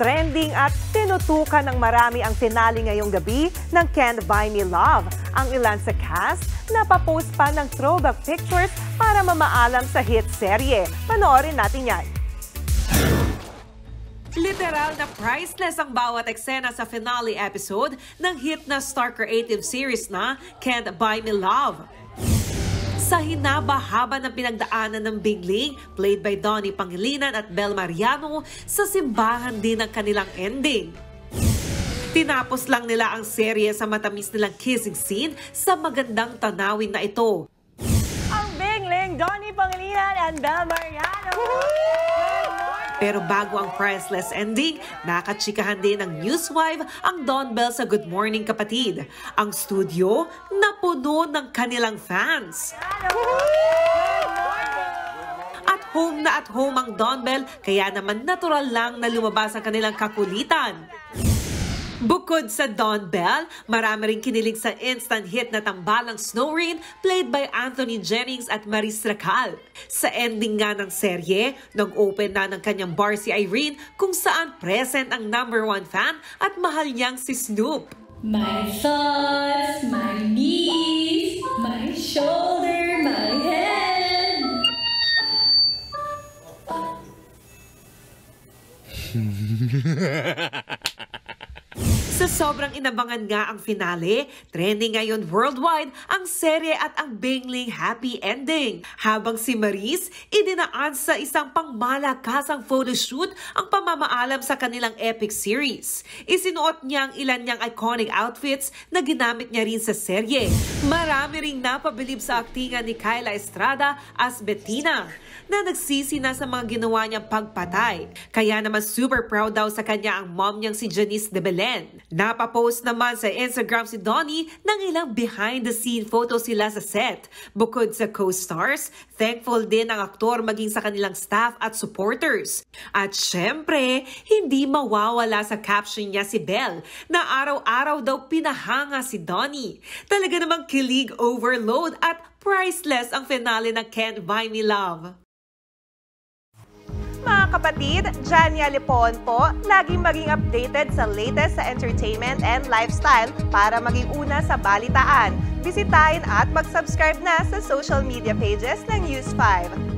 Trending at tinutukan ng marami ang finale ngayong gabi ng Can't Buy Me Love. Ang ilan sa cast napapost pa ng throwback pictures para mamaalam sa hit serye. Panoorin natin yan. Literal na priceless ang bawat eksena sa finale episode ng hit na Star Creative series na Can't Buy Me Love. Sa hinaba-haba ng pinagdaanan ng Bingling, played by Donnie Pangilinan at Bel Mariano, sa simbahan din ang kanilang ending. Tinapos lang nila ang serye sa matamis nilang kissing scene sa magandang tanawin na ito. Ang Bingling, Donnie Pangilinan and Bel Mariano! Pero bago ang priceless ending, nakachikahan din ng newswife ang Don Bell sa Good Morning Kapatid. Ang studio napuno ng kanilang fans. At home ang Don Bell, kaya naman natural lang na lumabas ang kanilang kakulitan. Bukod sa Don Bell, marami ring kinilig sa instant hit na tambalang Snow Rain played by Anthony Jennings at Maris Racal. Sa ending nga ng serye, nag-open na ng kanyang bar si Irene kung saan present ang #1 fan at mahal niyang si Snoop. My thoughts, my knees, my shoulder, my head. Sa sobrang inabangan nga ang finale, trending ngayon worldwide ang serye at ang Bingling happy ending. Habang si Maris, idinaan sa isang pangmalakasang photoshoot ang pamamaalam sa kanilang epic series. Isinuot niya ang ilan niyang iconic outfits na ginamit niya rin sa serye. Marami ring napabilib sa aktingan ni Kyla Estrada as Bettina, na nagsisi na sa mga ginawa niyang pagpatay. Kaya naman super proud daw sa kanya ang mom niyang si Janice de Belen. Napapost naman sa Instagram si Donnie ng ilang behind-the-scene photos sila sa set. Bukod sa co-stars, thankful din ang aktor maging sa kanilang staff at supporters. At syempre, hindi mawawala sa caption niya si Belle na araw-araw daw pinahanga si Donnie. Talaga namang kilig overload at priceless ang finale ng Can't Buy Me Love. Mga kapatid, Jania Lipon po, laging maging updated sa latest sa entertainment and lifestyle para maging una sa balitaan. Bisitahin at mag-subscribe na sa social media pages ng News 5.